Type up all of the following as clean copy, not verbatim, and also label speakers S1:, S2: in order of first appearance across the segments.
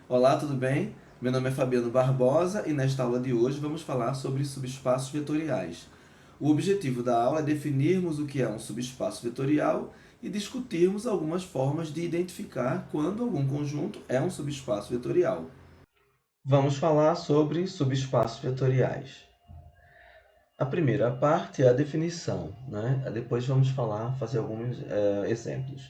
S1: Olá, tudo bem? Meu nome é Fabiano Barbosa e nesta aula de hoje vamos falar sobre subespaços vetoriais. O objetivo da aula é definirmos o que é um subespaço vetorial e discutirmos algumas formas de identificar quando algum conjunto é um subespaço vetorial. Vamos falar sobre subespaços vetoriais. A primeira parte é a definição, né? Depois vamos fazer alguns exemplos.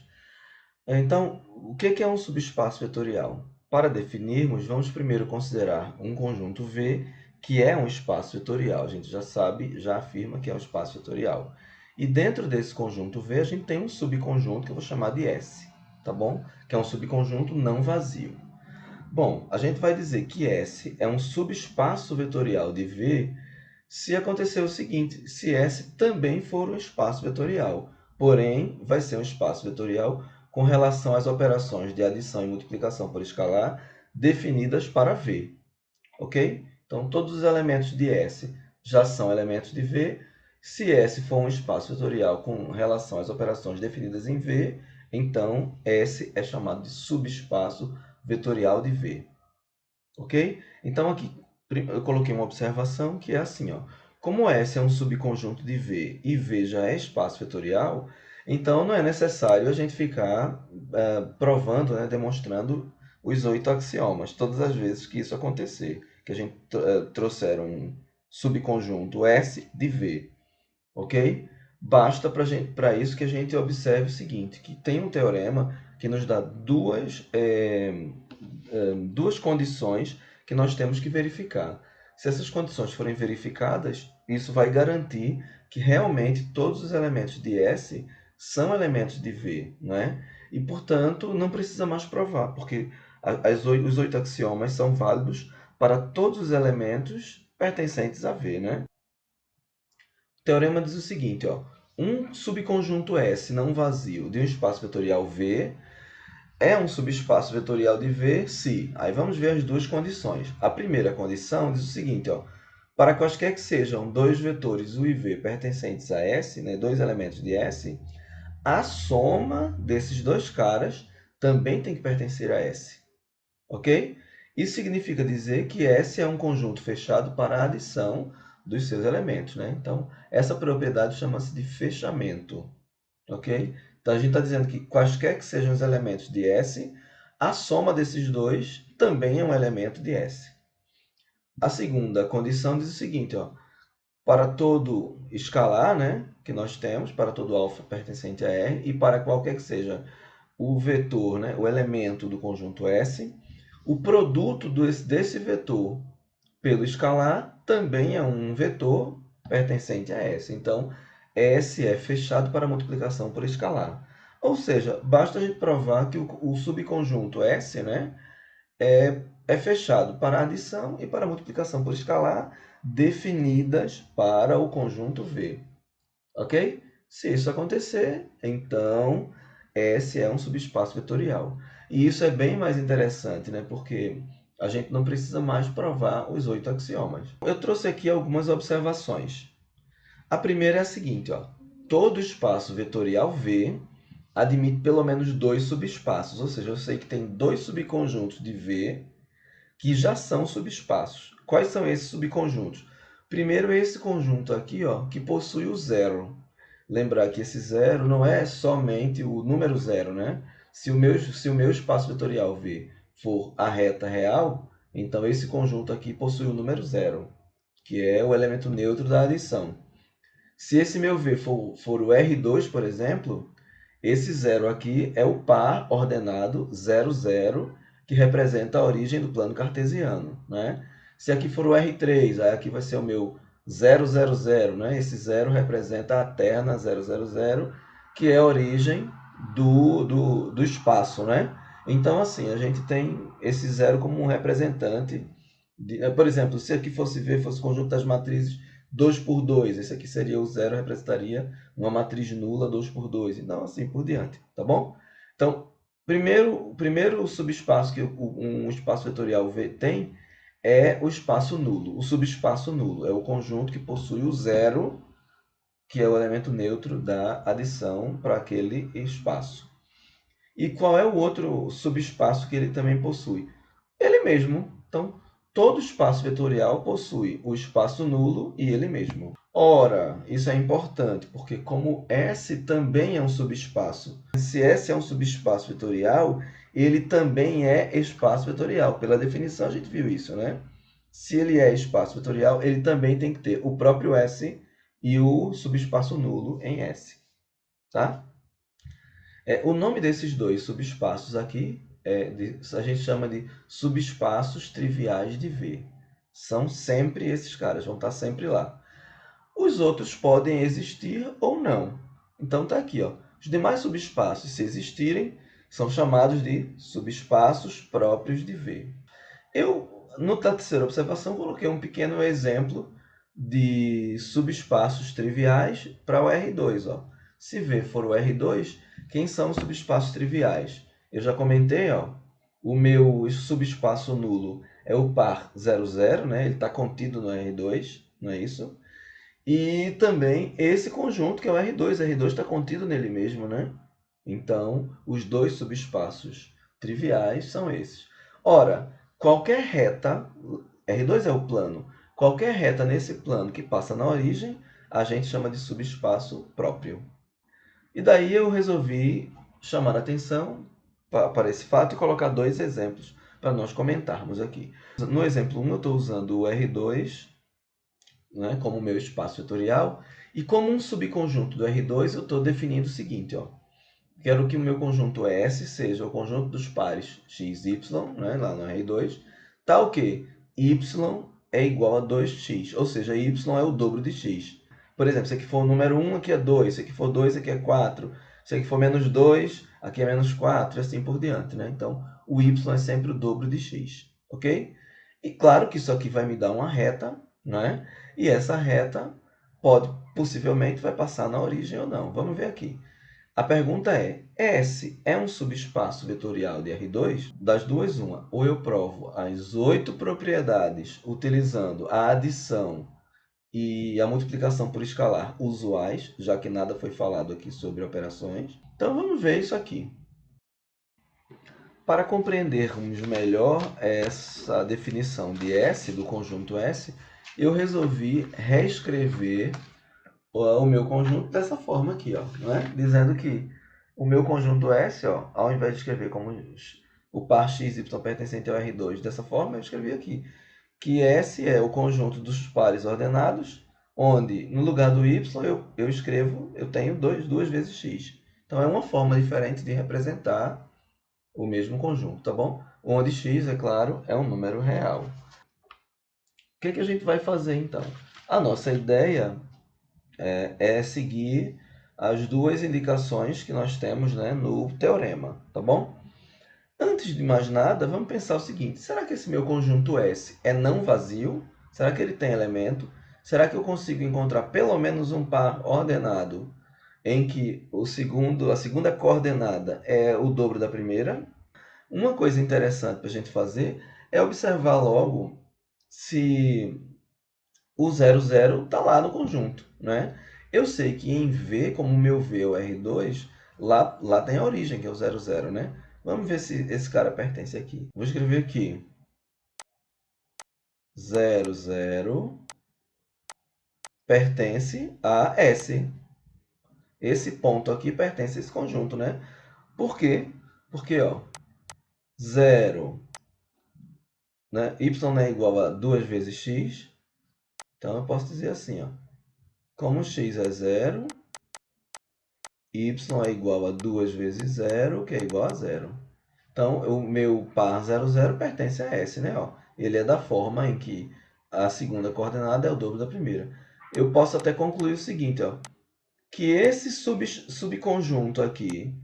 S1: Então, o que é um subespaço vetorial? Para definirmos, vamos primeiro considerar um conjunto V, que é um espaço vetorial. A gente já sabe, já afirma que é um espaço vetorial. E dentro desse conjunto V, a gente tem um subconjunto que eu vou chamar de S, tá bom? Que é um subconjunto não vazio. Bom, a gente vai dizer que S é um subespaço vetorial de V se acontecer o seguinte, se S também for um espaço vetorial, porém vai ser um espaço vetorial com relação às operações de adição e multiplicação por escalar definidas para V, ok? Então, todos os elementos de S já são elementos de V. Se S for um espaço vetorial com relação às operações definidas em V, então S é chamado de subespaço vetorial de V. Ok? Então, aqui eu coloquei uma observação que é assim, ó. Como S é um subconjunto de V e V já é espaço vetorial, então não é necessário a gente ficar provando, né, demonstrando os 8 axiomas todas as vezes que isso acontecer, que a gente trouxer um subconjunto S de V, ok? Basta para isso que a gente observe o seguinte, que tem um teorema que nos dá duas condições que nós temos que verificar. Se essas condições forem verificadas, isso vai garantir que realmente todos os elementos de S são elementos de V, né? E, portanto, não precisa mais provar, porque os 8 axiomas são válidos para todos os elementos pertencentes a V, né? O teorema diz o seguinte, ó, um subconjunto S não vazio de um espaço vetorial V é um subespaço vetorial de V se... Aí vamos ver as duas condições. A primeira condição diz o seguinte, ó, para quaisquer que sejam dois vetores U e V pertencentes a S, né, dois elementos de S, a soma desses dois caras também tem que pertencer a S. Ok? Isso significa dizer que S é um conjunto fechado para a adição dos seus elementos, né? Então, essa propriedade chama-se de fechamento. Ok? Então, a gente está dizendo que quaisquer que sejam os elementos de S, a soma desses dois também é um elemento de S. A segunda condição diz o seguinte, ó, para todo escalar, né, que nós temos, para todo alfa pertencente a R, e para qualquer que seja o vetor, né, o elemento do conjunto S, o produto desse vetor pelo escalar também é um vetor pertencente a S. Então, S é fechado para multiplicação por escalar. Ou seja, basta a gente provar que o subconjunto S, né, é fechado para adição e para multiplicação por escalar definidas para o conjunto V. Ok? Se isso acontecer, então S é um subespaço vetorial. E isso é bem mais interessante, né? Porque a gente não precisa mais provar os 8 axiomas. Eu trouxe aqui algumas observações. A primeira é a seguinte, ó. Todo espaço vetorial V admite pelo menos dois subespaços, ou seja, eu sei que tem dois subconjuntos de V que já são subespaços. Quais são esses subconjuntos? Primeiro, esse conjunto aqui, ó, que possui o zero. Lembrar que esse zero não é somente o número zero, né? Se o meu espaço vetorial V for a reta real, então esse conjunto aqui possui o número zero, que é o elemento neutro da adição. Se esse meu V for o R2, por exemplo, esse zero aqui é o par ordenado 0, 0, que representa a origem do plano cartesiano, né? Se aqui for o R3, aí aqui vai ser o meu 0, 0, 0, né? Esse zero representa a terna 0, 0, 0, que é a origem do espaço, né? Então, assim, a gente tem esse zero como um representante. Por exemplo, se aqui fosse V, fosse o conjunto das matrizes 2 por 2, esse aqui seria o zero, representaria uma matriz nula 2 por 2, então assim por diante, tá bom? Então, o primeiro subespaço que um espaço vetorial V tem é o espaço nulo. O subespaço nulo é o conjunto que possui o zero, que é o elemento neutro da adição para aquele espaço. E qual é o outro subespaço que ele também possui? mesmo. Então, todo espaço vetorial possui o espaço nulo e ele mesmo. Ora, isso é importante, porque como S também é um subespaço, se S é um subespaço vetorial, ele também é espaço vetorial. Pela definição, a gente viu isso, né? Se ele é espaço vetorial, ele também tem que ter o próprio S e o subespaço nulo em S. Tá? O nome desses dois subespaços aqui a gente chama de subespaços triviais de V. São sempre esses caras, vão estar sempre lá. Os outros podem existir ou não. Então está aqui, ó. Os demais subespaços, se existirem, são chamados de subespaços próprios de V. Na terceira observação, coloquei um pequeno exemplo de subespaços triviais para o R2. Ó. Se V for o R2, quem são os subespaços triviais? Eu já comentei, ó, o meu subespaço nulo é o par 00, né? Ele está contido no R2, não é isso? E também esse conjunto, que é o R2. R2 está contido nele mesmo, né? Então, os dois subespaços triviais são esses. Ora, qualquer reta, R2 é o plano, qualquer reta nesse plano que passa na origem, a gente chama de subespaço próprio. E daí eu resolvi chamar a atenção para esse fato e colocar dois exemplos para nós comentarmos aqui. No exemplo 1, eu estou usando o R2, né, como meu espaço vetorial, e como um subconjunto do R2, eu estou definindo o seguinte, ó. Quero que o meu conjunto S seja o conjunto dos pares x, y, né, lá no R2, tal que y é igual a 2x, ou seja, y é o dobro de x. Por exemplo, se aqui for o número 1, aqui é 2, se aqui for 2, aqui é 4, se aqui for menos 2, aqui é menos 4, e assim por diante. Né? Então, o y é sempre o dobro de x, ok? E claro que isso aqui vai me dar uma reta, né? E essa reta possivelmente vai passar na origem ou não. Vamos ver aqui. A pergunta é, S é um subespaço vetorial de R2? Das duas, uma. Ou eu provo as 8 propriedades utilizando a adição e a multiplicação por escalar usuais, já que nada foi falado aqui sobre operações. Então, vamos ver isso aqui. Para compreendermos melhor essa definição de S, do conjunto S, eu resolvi reescrever o meu conjunto dessa forma aqui, ó, né? Dizendo que o meu conjunto S, ó, ao invés de escrever como o par x, y pertencente ao R2 dessa forma, eu escrevi aqui que S é o conjunto dos pares ordenados, onde no lugar do y eu tenho duas vezes x. Então, é uma forma diferente de representar o mesmo conjunto, tá bom? Onde x, é claro, é um número real. O que a gente vai fazer, então? A nossa ideia é seguir as duas indicações que nós temos, né, no teorema, tá bom? Antes de mais nada, vamos pensar o seguinte, será que esse meu conjunto S é não vazio? Será que ele tem elemento? Será que eu consigo encontrar pelo menos um par ordenado em que a segunda coordenada é o dobro da primeira? Uma coisa interessante para a gente fazer é observar logo se o 00 está lá no conjunto, né? Eu sei que em V, como o meu V é o R2, lá tem a origem, que é o 00, né? Vamos ver se esse cara pertence aqui. Vou escrever aqui 00 pertence a S. Esse ponto aqui pertence a esse conjunto, né? Por quê? Porque, ó, 0, né? Y é igual a 2 vezes x. Então, eu posso dizer assim, ó. Como x é 0, y é igual a 2 vezes 0, que é igual a 0. Então, o meu par 00 pertence a S, né? Ó, ele é da forma em que a segunda coordenada é o dobro da primeira. Eu posso até concluir o seguinte, ó, que esse subconjunto aqui,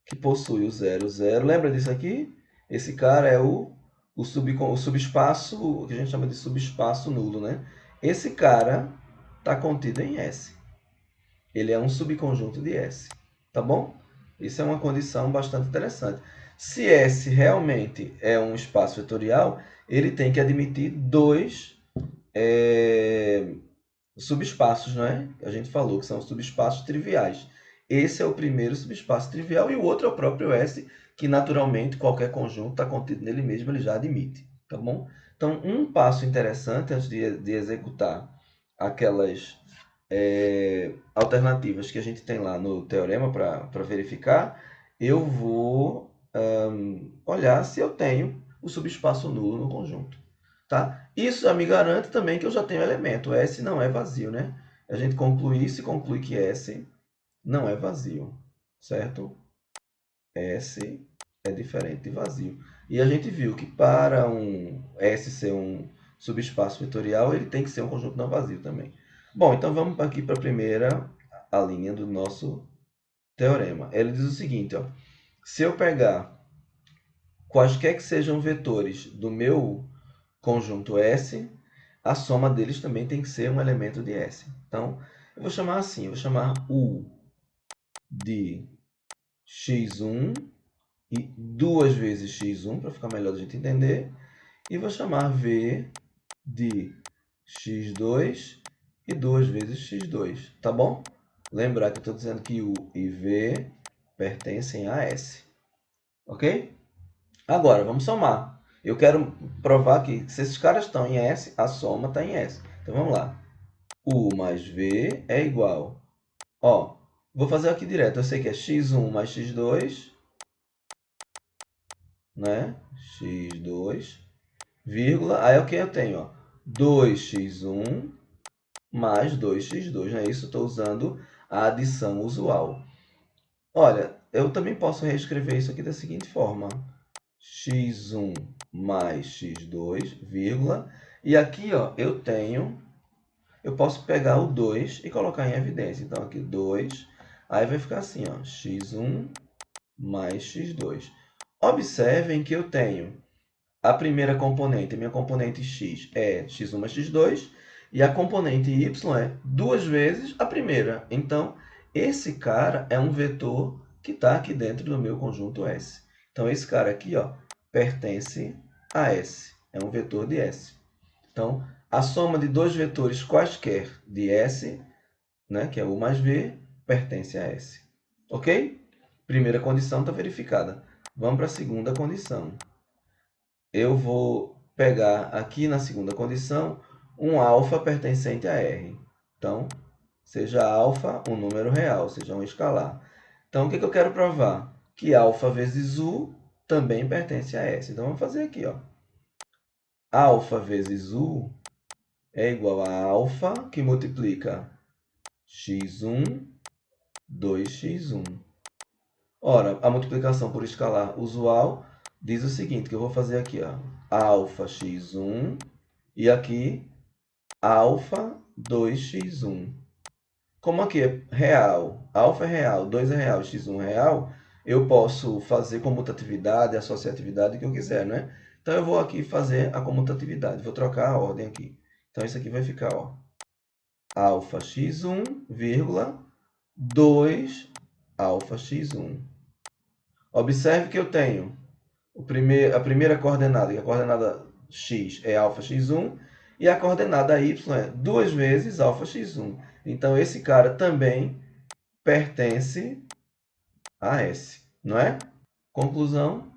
S1: que possui o 00, lembra disso aqui? Esse cara é o subespaço, que a gente chama de subespaço nulo, né? Esse cara está contido em S. Ele é um subconjunto de S, tá bom? Isso é uma condição bastante interessante. Se S realmente é um espaço vetorial, ele tem que admitir dois subespaços, não é? A gente falou que são subespaços triviais. Esse é o primeiro subespaço trivial e o outro é o próprio S, que naturalmente qualquer conjunto está contido nele mesmo, ele já admite. tá bom? Então, um passo interessante antes de executar aquelas alternativas que a gente tem lá no teorema para verificar, eu vou olhar se eu tenho o subespaço nulo no conjunto. Tá? Isso já me garante também que eu já tenho elemento. S não é vazio, né? A gente conclui isso e conclui que S não é vazio, certo? S é diferente de vazio. E a gente viu que para um S ser um subespaço vetorial, ele tem que ser um conjunto não vazio também. Bom, então vamos aqui para a primeira linha do nosso teorema. Ele diz o seguinte, ó, se eu pegar quaisquer que sejam vetores do meu conjunto S, a soma deles também tem que ser um elemento de S. Então, eu vou chamar assim, eu vou chamar U de x1 e 2 vezes x1, para ficar melhor a gente entender, e vou chamar V de x2 e 2 vezes x2, tá bom? Lembrar que eu estou dizendo que U e V pertencem a S, ok? Agora, vamos somar. Eu quero provar que se esses caras estão em S, a soma está em S. Então, vamos lá. U mais V é igual... Ó, vou fazer aqui direto. Eu sei que é x1 mais x2, né? x2, vírgula. Aí o que eu tenho? Ó, 2x1 mais 2x2. Não é isso? Estou usando a adição usual. Olha, eu também posso reescrever isso aqui da seguinte forma. x1 mais x2, vírgula. E aqui, ó, eu posso pegar o 2 e colocar em evidência. Então, aqui 2, aí vai ficar assim, ó, x1 mais x2. Observem que eu tenho a primeira componente, a minha componente x é x1 mais x2, e a componente y é 2 vezes a primeira. Então, esse cara é um vetor que está aqui dentro do meu conjunto S. Então, esse cara aqui, ó, pertence a S. É um vetor de S. Então, a soma de dois vetores quaisquer de S, né, que é U mais V, pertence a S. Ok? Primeira condição está verificada. Vamos para a segunda condição. Eu vou pegar aqui na segunda condição um alfa pertencente a R. Então, seja alfa um número real, seja um escalar. Então, o que eu quero provar? Que alfa vezes U também pertence a S. Então, vamos fazer aqui, ó. Alfa vezes U é igual a alfa, que multiplica x1, 2x1. Ora, a multiplicação por escalar usual diz o seguinte, que eu vou fazer aqui, ó, alfa x1 e aqui alfa 2x1. Como aqui é real, alfa é real, 2 é real, x1 é real, eu posso fazer comutatividade, associatividade, o que eu quiser, né? Então, eu vou aqui fazer a comutatividade, vou trocar a ordem aqui. Então, isso aqui vai ficar, ó, alfa x1, vírgula, 2 alfa x1. Observe que eu tenho a primeira coordenada, que a coordenada x é alfa x1, e a coordenada y é 2 vezes alfa x1. Então, esse cara também pertence a S, não é? Conclusão,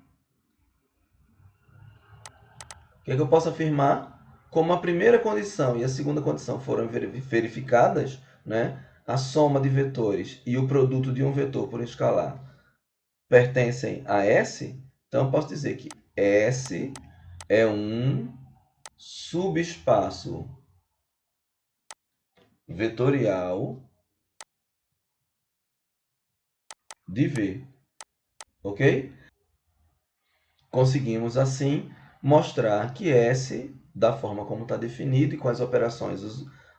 S1: o que eu posso afirmar? Como a primeira condição e a segunda condição foram verificadas, né? A soma de vetores e o produto de um vetor por um escalar pertencem a S, então eu posso dizer que S é um subespaço vetorial de V, ok? Conseguimos, assim, mostrar que S, da forma como está definido e com as operações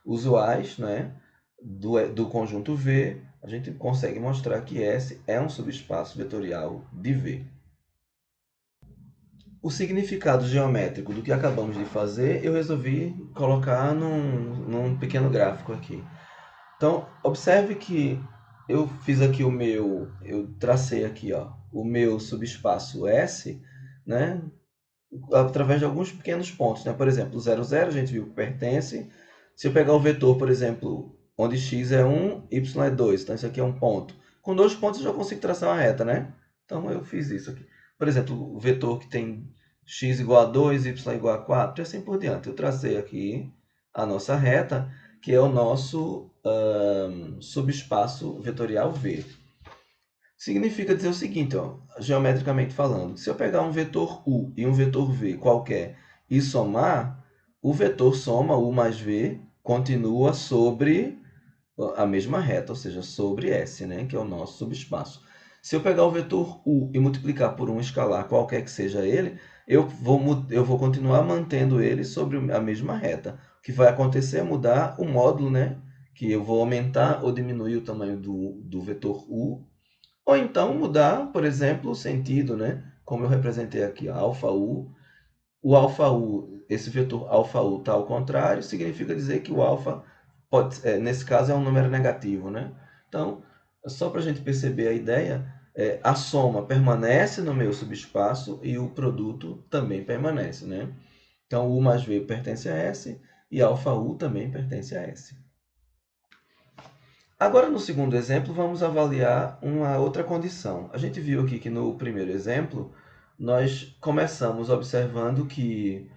S1: usuais, né, do conjunto V, a gente consegue mostrar que S é um subespaço vetorial de V. O significado geométrico do que acabamos de fazer, eu resolvi colocar num pequeno gráfico aqui. Então, observe que eu fiz aqui eu tracei aqui, ó, o meu subespaço S, né, através de alguns pequenos pontos, né? Por exemplo, o 0, 0, a gente viu que pertence. Se eu pegar o vetor, por exemplo, onde x é 1, y é 2, então isso aqui é um ponto. Com 2 pontos eu já consigo traçar uma reta, né? Então eu fiz isso aqui. Por exemplo, o vetor que tem x igual a 2, y igual a 4, e assim por diante. Eu tracei aqui a nossa reta, que é o nosso subespaço vetorial V. Significa dizer o seguinte, ó, geometricamente falando, se eu pegar um vetor U e um vetor V qualquer e somar, o vetor soma U mais V continua sobre a mesma reta, ou seja, sobre S, né, que é o nosso subespaço. Se eu pegar o vetor U e multiplicar por um escalar, qualquer que seja ele, eu vou continuar mantendo ele sobre a mesma reta. O que vai acontecer é mudar o módulo, né, que eu vou aumentar ou diminuir o tamanho do vetor U, ou então mudar, por exemplo, o sentido, né, como eu representei aqui, αU. O αU, esse vetor αU está ao contrário, significa dizer que o alfa nesse caso é um número negativo, né? Então, só para a gente perceber a ideia, a soma permanece no meu subespaço e o produto também permanece, né? Então, U mais V pertence a S e αU também pertence a S. Agora, no segundo exemplo, vamos avaliar uma outra condição. A gente viu aqui que no primeiro exemplo, nós começamos observando que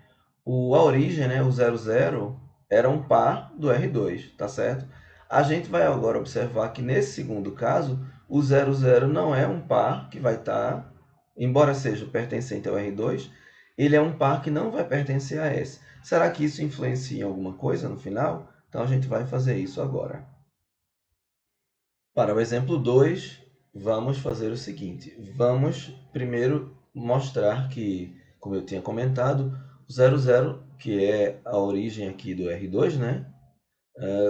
S1: a origem, né, o 00, era um par do R2, tá certo? A gente vai agora observar que nesse segundo caso, o 00 não é um par que vai estar, embora seja pertencente ao R2, ele é um par que não vai pertencer a S. Será que isso influencia em alguma coisa no final? Então a gente vai fazer isso agora. Para o exemplo 2, vamos fazer o seguinte. Vamos primeiro mostrar que, como eu tinha comentado, o 00, que é a origem aqui do R2, né?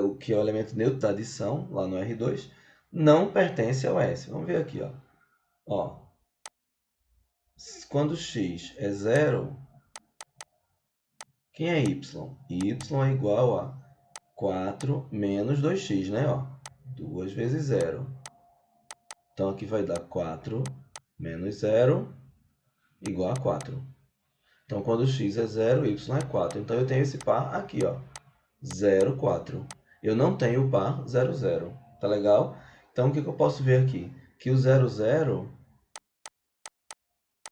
S1: O que é o elemento neutro da adição, lá no R2, não pertence ao S. Vamos ver aqui. Ó, quando x é 0, quem é y? Y é igual a 4 menos 2x, né? Ó, 2 vezes 0. Então, aqui vai dar 4 menos 0 igual a 4. Então, quando x é 0, y é 4. Então, eu tenho esse par aqui, ó, 0, 4. Eu não tenho o par 0, 0. Tá legal? Então, o que eu posso ver aqui? Que o 0, 0,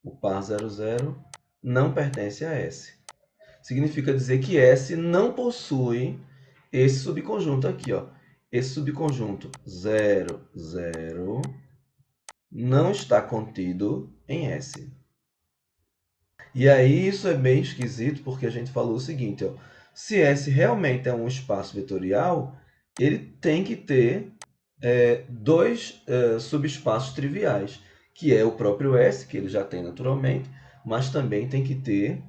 S1: o par 0, 0, não pertence a S. Significa dizer que S não possui esse subconjunto aqui, ó. Esse subconjunto 0, 0 não está contido em S. E aí isso é bem esquisito, porque a gente falou o seguinte, ó, se S realmente é um espaço vetorial, ele tem que ter dois subespaços triviais, que é o próprio S, que ele já tem naturalmente, mas também tem que ter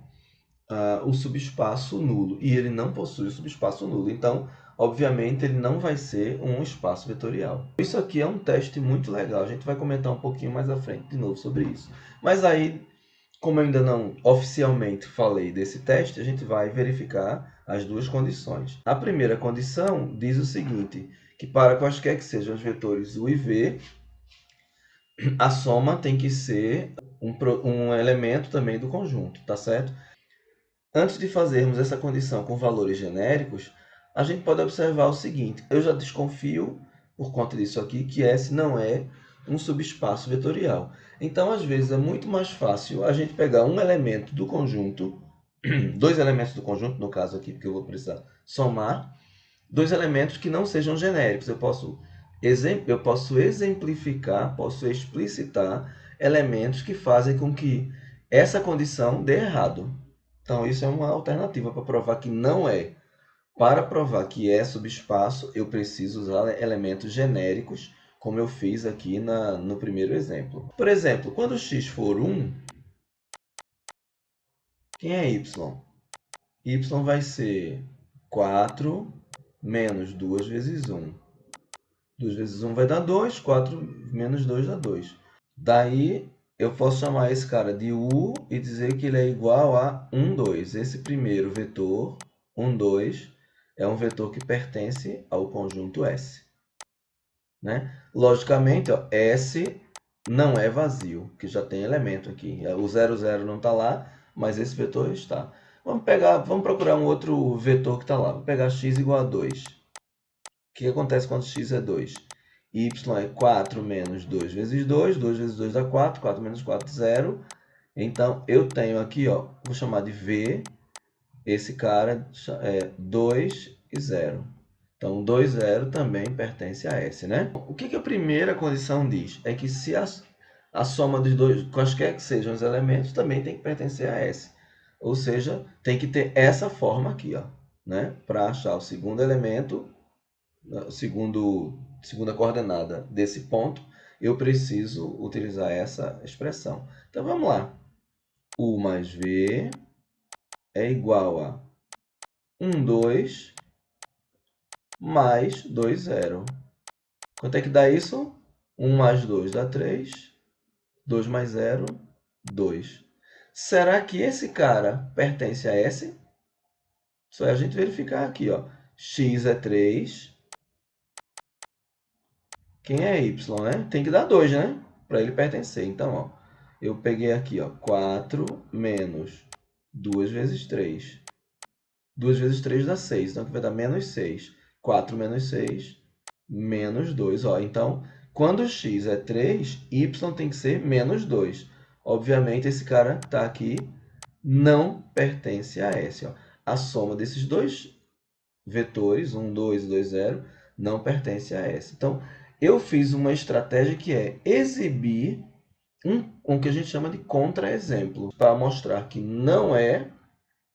S1: o subespaço nulo, e ele não possui o subespaço nulo. Então, obviamente, ele não vai ser um espaço vetorial. Isso aqui é um teste muito legal, a gente vai comentar um pouquinho mais à frente de novo sobre isso. Mas aí, como eu ainda não oficialmente falei desse teste, a gente vai verificar as duas condições. A primeira condição diz o seguinte, que para quaisquer que sejam os vetores U e V, a soma tem que ser um elemento também do conjunto, tá certo? Antes de fazermos essa condição com valores genéricos, a gente pode observar o seguinte, eu já desconfio, por conta disso aqui, que S não é um subespaço vetorial. Então, às vezes, é muito mais fácil a gente pegar um elemento do conjunto, dois elementos do conjunto, no caso aqui, porque eu vou precisar somar, dois elementos que não sejam genéricos. Eu posso exemplificar, posso explicitar elementos que fazem com que essa condição dê errado. Então, isso é uma alternativa para provar que não é. Para provar que é subespaço, eu preciso usar elementos genéricos, como eu fiz aqui no primeiro exemplo. Por exemplo, quando x for 1, quem é y? Y vai ser 4 menos 2 vezes 1. 2 vezes 1 vai dar 2, 4 menos 2 dá 2. Daí, eu posso chamar esse cara de U e dizer que ele é igual a 1, 2. Esse primeiro vetor, 1, 2, é um vetor que pertence ao conjunto S. Né? Logicamente, ó, S não é vazio, que já tem elemento aqui. O 0, 0 não está lá, mas esse vetor está. Vamos procurar um outro vetor que está lá. Vou pegar x igual a 2. O que acontece quando x é 2? Y é 4 menos 2 vezes 2. 2 vezes 2 dá 4. 4 menos 4, 0. Então, eu tenho aqui, ó, vou chamar de V, esse cara é 2 e 0. Então, 2, 0 também pertence a S, né? O que a primeira condição diz? É que se a soma dos dois, quaisquer que sejam os elementos, também tem que pertencer a S. Ou seja, tem que ter essa forma aqui, ó, né? Para achar o segundo elemento, segunda coordenada desse ponto, eu preciso utilizar essa expressão. Então, vamos lá. U mais V é igual a 1, 2 mais 2, 0. Quanto é que dá isso? 1 mais 2 dá 3. 2 mais 0, 2. Será que esse cara pertence a S? Só é a gente verificar aqui, ó. X é 3. Quem é Y, né? Tem que dar 2, né? Para ele pertencer. Então, ó, eu peguei aqui, ó, 4 menos 2 vezes 3. 2 vezes 3 dá 6. Então, aqui vai dar menos 6. 4 menos 6, menos 2. Ó, então, quando x é 3, y tem que ser menos 2. Obviamente, esse cara que está aqui não pertence a S. Ó. A soma desses dois vetores, 1, 2 e 2, 0, não pertence a S. Então, eu fiz uma estratégia que é exibir um que a gente chama de contra-exemplo, para mostrar que não é,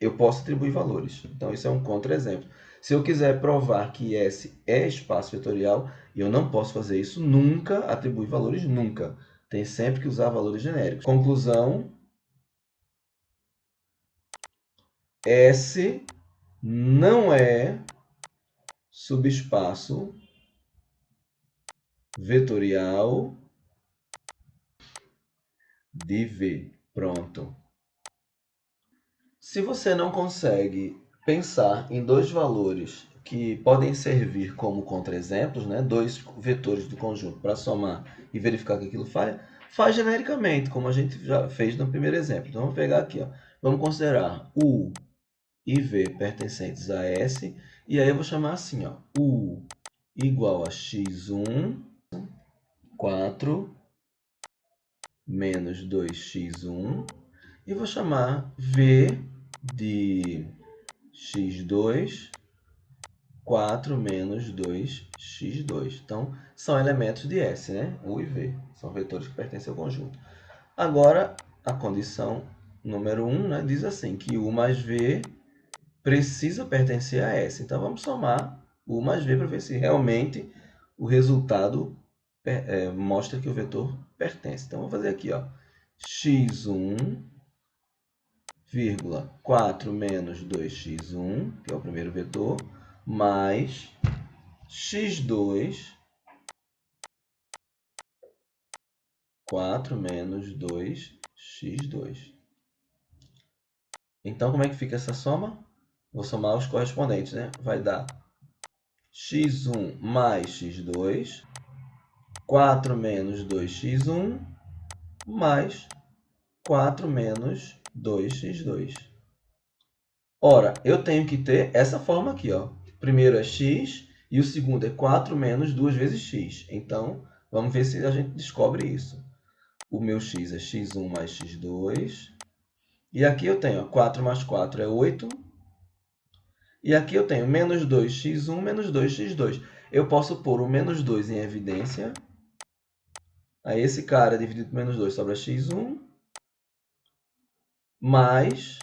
S1: eu posso atribuir valores. Então, isso é um contra-exemplo. Se eu quiser provar que S é espaço vetorial, eu não posso fazer isso nunca, atribuir valores nunca. Tem sempre que usar valores genéricos. Conclusão, S não é subespaço vetorial de V. Pronto. Se você não consegue pensar em dois valores que podem servir como contra-exemplos, né? Dois vetores do conjunto para somar e verificar que aquilo falha, faz genericamente, como a gente já fez no primeiro exemplo. Então, vamos pegar aqui, ó. Vamos considerar U e V pertencentes a S, e aí eu vou chamar assim, ó, U igual a x1, 4 menos 2x1, e vou chamar V de x2, 4 menos 2x2. Então, são elementos de S, né? U e V. São vetores que pertencem ao conjunto. Agora, a condição número 1, né, diz assim, que U mais V precisa pertencer a S. Então, vamos somar U mais V para ver se realmente o resultado mostra que o vetor pertence. Então, vou fazer aqui, ó, x1, 4 menos 2x1, que é o primeiro vetor, mais x2, 4 menos 2x2. Então, como é que fica essa soma? Vou somar os correspondentes, né? Vai dar x1 mais x2, 4 menos 2x1, mais 4 menos 2x2. Ora, eu tenho que ter essa forma aqui, ó. Primeiro é x e o segundo é 4 menos 2 vezes x. Então, vamos ver se a gente descobre isso. O meu x é x1 mais x2. E aqui eu tenho, ó, 4 mais 4 é 8. E aqui eu tenho menos 2x1 menos 2x2. Eu posso pôr o menos 2 em evidência. Aí esse cara dividido por menos 2 sobra x1. Mais,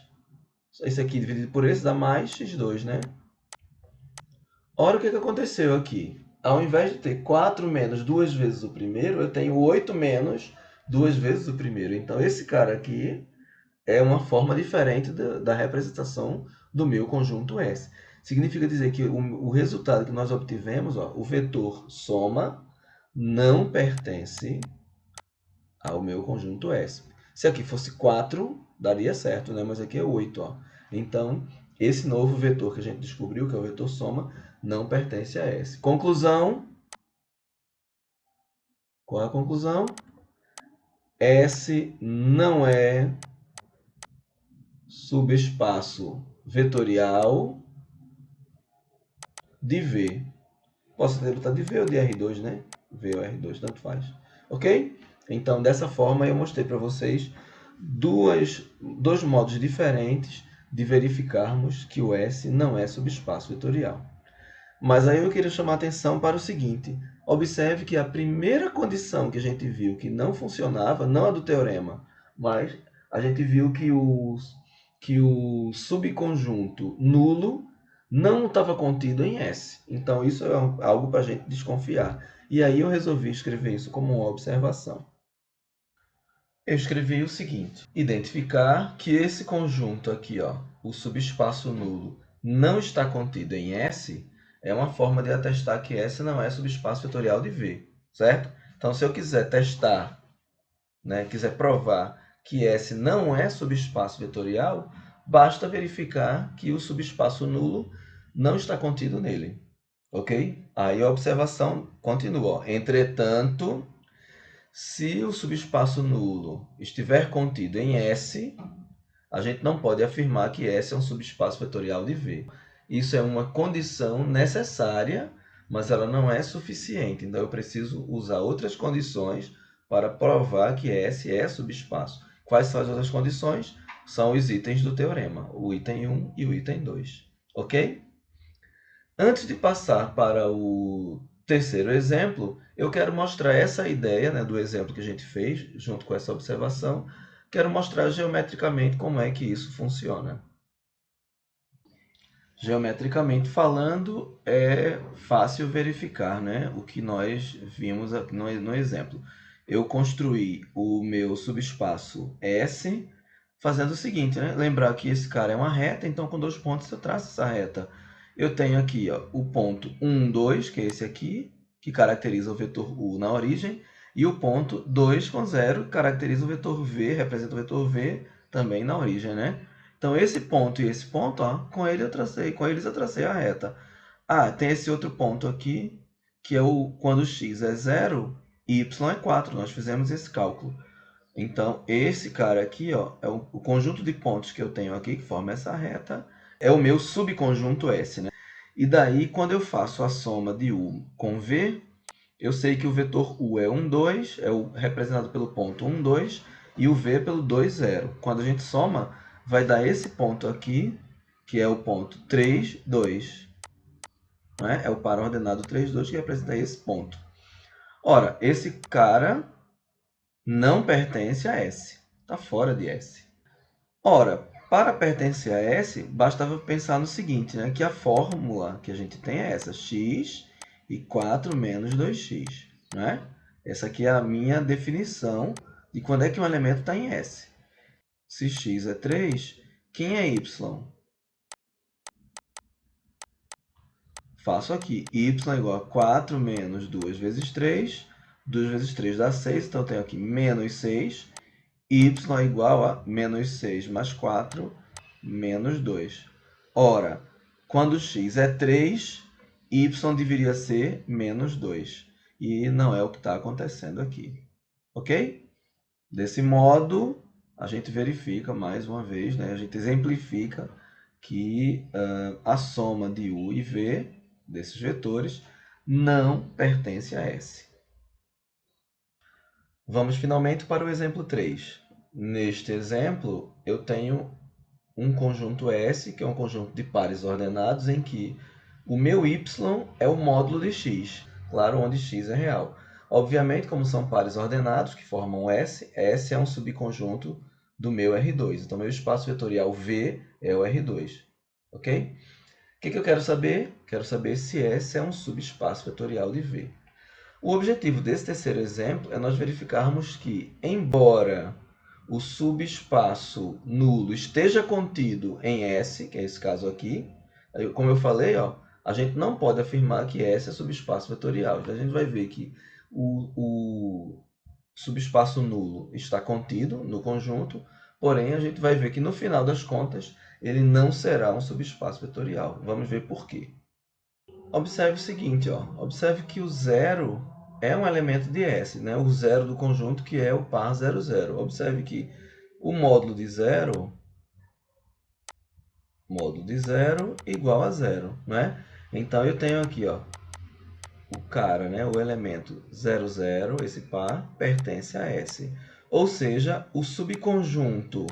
S1: esse aqui dividido por esse dá mais x2, né? Olha o que aconteceu aqui. Ao invés de ter 4 menos 2 vezes o primeiro, eu tenho 8 menos 2 vezes o primeiro. Então, esse cara aqui é uma forma diferente da representação do meu conjunto S. Significa dizer que o resultado que nós obtivemos, ó, o vetor soma, não pertence ao meu conjunto S. Se aqui fosse 4, daria certo, né? Mas aqui é 8. Ó. Então, esse novo vetor que a gente descobriu, que é o vetor soma, não pertence a S. Conclusão. Qual é a conclusão? S não é subespaço vetorial de V. Posso até botar de V ou de R2, né? V ou R2, tanto faz. Ok? Então, dessa forma, eu mostrei para vocês dois modos diferentes de verificarmos que o S não é subespaço vetorial. Mas aí eu queria chamar a atenção para o seguinte. Observe que a primeira condição que a gente viu que não funcionava, não a do teorema, mas a gente viu que o subconjunto nulo não estava contido em S. Então, isso é algo para a gente desconfiar. E aí eu resolvi escrever isso como uma observação. Eu escrevi o seguinte: identificar que esse conjunto aqui, ó, o subespaço nulo, não está contido em S, é uma forma de atestar que S não é subespaço vetorial de V, certo? Então, se eu quiser testar, né, quiser provar que S não é subespaço vetorial, basta verificar que o subespaço nulo não está contido nele, ok? Aí a observação continua, ó. Entretanto, se o subespaço nulo estiver contido em S, a gente não pode afirmar que S é um subespaço vetorial de V. Isso é uma condição necessária, mas ela não é suficiente. Então, eu preciso usar outras condições para provar que S é subespaço. Quais são as outras condições? São os itens do teorema, o item 1 e o item 2. Ok? Antes de passar para o terceiro exemplo, eu quero mostrar essa ideia, né, do exemplo que a gente fez, junto com essa observação. Quero mostrar geometricamente como é que isso funciona. Geometricamente falando, é fácil verificar, né, o que nós vimos aqui no exemplo. Eu construí o meu subespaço S fazendo o seguinte, né? Lembrar que esse cara é uma reta, então com 2 pontos eu traço essa reta. Eu tenho aqui, ó, o ponto 1, 2, que é esse aqui, que caracteriza o vetor U na origem, e o ponto 2 com 0, que caracteriza o vetor V, representa o vetor V também na origem, né? Então, esse ponto e esse ponto, ó, com eles eu tracei a reta. Ah, tem esse outro ponto aqui, que é quando x é 0, y é 4. Nós fizemos esse cálculo. Então, esse cara aqui, ó, é o conjunto de pontos que eu tenho aqui, que forma essa reta, é o meu subconjunto S, né? E daí, quando eu faço a soma de U com V, eu sei que o vetor U é 1, 2, representado pelo ponto 1, 2, e o V pelo 2, 0. Quando a gente soma, vai dar esse ponto aqui, que é o ponto 3, 2. Né? É o par ordenado 3, 2, que representa esse ponto. Ora, esse cara não pertence a S. Está fora de S. Ora, para pertencer a S, bastava pensar no seguinte, né? Que a fórmula que a gente tem é essa, x e 4 menos 2x. Né? Essa aqui é a minha definição de quando é que um elemento está em S. Se x é 3, quem é y? Faço aqui, y igual a 4 menos 2 vezes 3. 2 vezes 3 dá 6, então eu tenho aqui menos 6. Y é igual a menos 6 mais 4, menos 2. Ora, quando x é 3, y deveria ser menos 2. E não é o que está acontecendo aqui. Ok? Desse modo, a gente verifica mais uma vez, né? A gente exemplifica que a soma de u e v, desses vetores, não pertence a S. Vamos finalmente para o exemplo 3. Neste exemplo, eu tenho um conjunto S, que é um conjunto de pares ordenados, em que o meu y é o módulo de x, claro, onde x é real. Obviamente, como são pares ordenados que formam S, S é um subconjunto do meu R2. Então, meu espaço vetorial V é o R2. Ok? O que eu quero saber? Quero saber se S é um subespaço vetorial de V. O objetivo desse terceiro exemplo é nós verificarmos que, embora o subespaço nulo esteja contido em S, que é esse caso aqui, como eu falei, ó, a gente não pode afirmar que S é subespaço vetorial. Então, a gente vai ver que o subespaço nulo está contido no conjunto, porém, a gente vai ver que, no final das contas, ele não será um subespaço vetorial. Vamos ver por quê. Observe o seguinte, ó. Observe que o zero é um elemento de S, né? O zero do conjunto, que é o par 0, 0. Observe que o módulo de zero igual a zero, né? Então, eu tenho aqui, ó, o cara, né? O elemento 0, 0, esse par, pertence a S. Ou seja, o subconjunto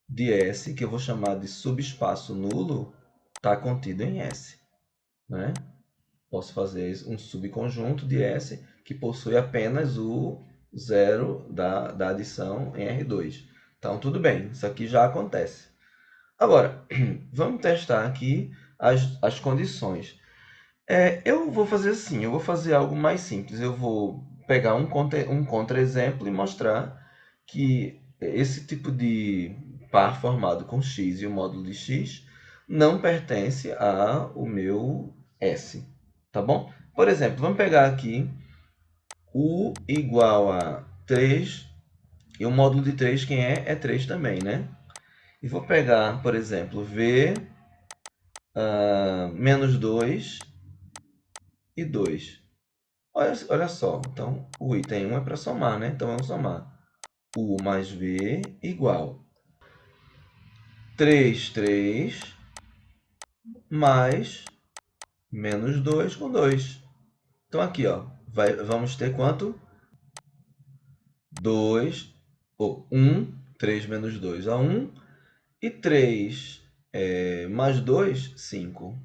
S1: de S, que eu vou chamar de subespaço nulo, está contido em S, né? Posso fazer um subconjunto de S que possui apenas o zero da adição em R2. Então, tudo bem, isso aqui já acontece. Agora, vamos testar aqui as condições. Eu vou fazer assim, eu vou fazer algo mais simples. Eu vou pegar um contra-exemplo e mostrar que esse tipo de par formado com x e o módulo de x não pertence ao meu S, tá bom? Por exemplo, vamos pegar aqui u igual a 3, e o módulo de 3 quem é? É 3 também, né? E vou pegar, por exemplo, v menos 2 e 2. Olha só, então o item 1 é para somar, né? Então vamos somar. U mais V igual 3 mais menos 2 com 2. Então aqui, ó, vamos ter quanto? 2, ou 1, 3 menos 2 a 1, e 3 mais 2, 5.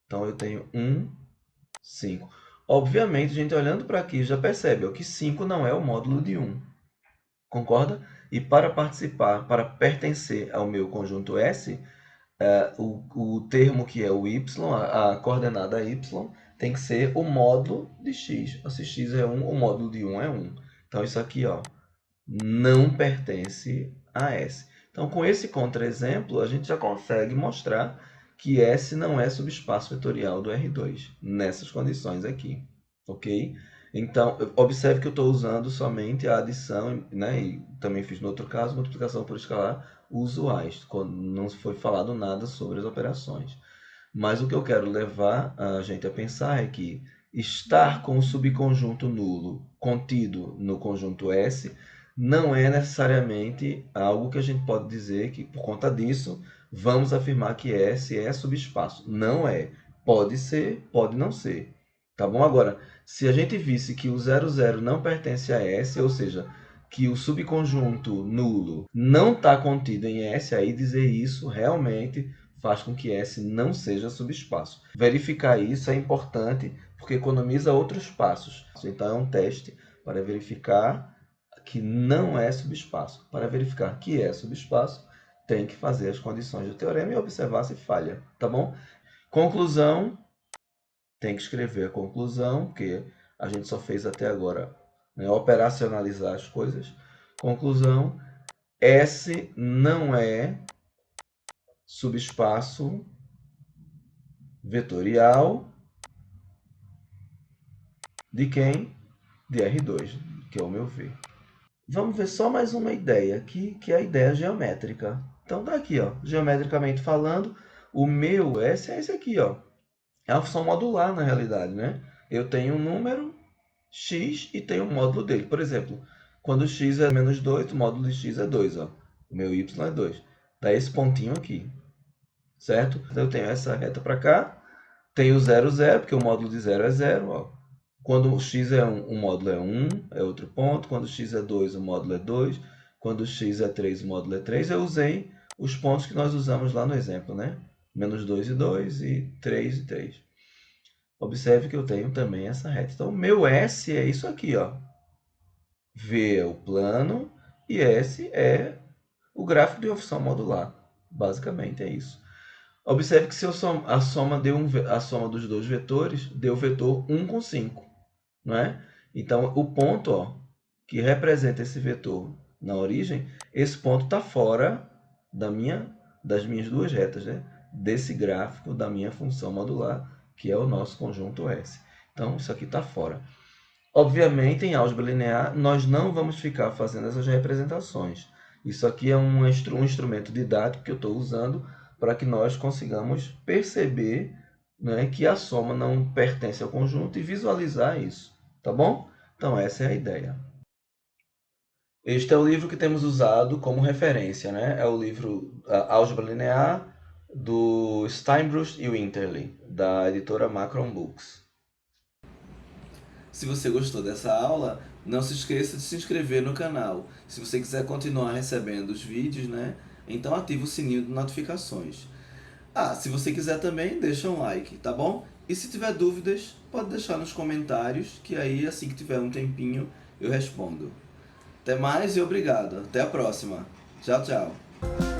S1: Então eu tenho 1, 5. Obviamente, a gente olhando para aqui já percebe ó, que 5 não é o módulo de 1. Concorda? E para participar, para pertencer ao meu conjunto S, o termo que é o y, a coordenada y, tem que ser o módulo de x. Se x é 1, o módulo de 1 é 1. Então, isso aqui ó, não pertence a S. Então, com esse contra-exemplo, a gente já consegue mostrar que S não é subespaço vetorial do R2, nessas condições aqui, ok? Então, observe que eu estou usando somente a adição, né, e também fiz no outro caso, multiplicação por escalar usuais, quando não foi falado nada sobre as operações. Mas o que eu quero levar a gente a pensar é que estar com o subconjunto nulo contido no conjunto S não é necessariamente algo que a gente pode dizer que, por conta disso, vamos afirmar que S é subespaço. Não é. Pode ser, pode não ser. Tá bom? Agora, se a gente visse que o 00 não pertence a S, ou seja, que o subconjunto nulo não está contido em S, aí dizer isso realmente faz com que S não seja subespaço. Verificar isso é importante porque economiza outros passos. Então, é um teste para verificar que não é subespaço. Para verificar que é subespaço, tem que fazer as condições do teorema e observar se falha, tá bom? Conclusão, tem que escrever a conclusão, porque a gente só fez até agora, né, operacionalizar as coisas. Conclusão, S não é subespaço vetorial de quem? De R2, que é o meu V. Vamos ver só mais uma ideia aqui, que é a ideia geométrica. Então tá aqui, ó, geometricamente falando, o meu S é esse aqui, ó. É uma função modular na realidade, né? Eu tenho um número x e tenho um módulo dele. Por exemplo, quando x é menos 2, o módulo de x é 2, ó. O meu y é 2. Dá esse pontinho aqui, certo? Então eu tenho essa reta para cá, tenho 0, 0, porque o módulo de 0 é 0, ó. Quando o x é 1, o módulo é 1, é outro ponto. Quando x é 2, o módulo é 2. Quando x é 3, o módulo é 3. Eu usei os pontos que nós usamos lá no exemplo, né? Menos 2 e 2 e 3 e 3. Observe que eu tenho também essa reta. Então, o meu S é isso aqui, ó. V é o plano e S é o gráfico de uma função modular. Basicamente é isso. Observe que se a soma a soma dos dois vetores deu o vetor 1 com 5. Não é? Então, o ponto ó, que representa esse vetor na origem, esse ponto está fora das minhas duas retas, né? Desse gráfico da minha função modular, que é o nosso conjunto S. Então, isso aqui está fora. Obviamente, em álgebra linear, nós não vamos ficar fazendo essas representações. Isso aqui é um instrumento didático que eu estou usando para que nós consigamos perceber, né, que a soma não pertence ao conjunto e visualizar isso. Tá bom? Então, essa é a ideia. Este é o livro que temos usado como referência, né? É o livro Álgebra Linear, do Steinbruch e Winterly, da editora Macron Books. Se você gostou dessa aula, não se esqueça de se inscrever no canal. Se você quiser continuar recebendo os vídeos, né? Então ativa o sininho de notificações. Ah, se você quiser também, deixa um like, tá bom? E se tiver dúvidas, pode deixar nos comentários, que aí assim que tiver um tempinho eu respondo. Até mais e obrigado. Até a próxima. Tchau, tchau.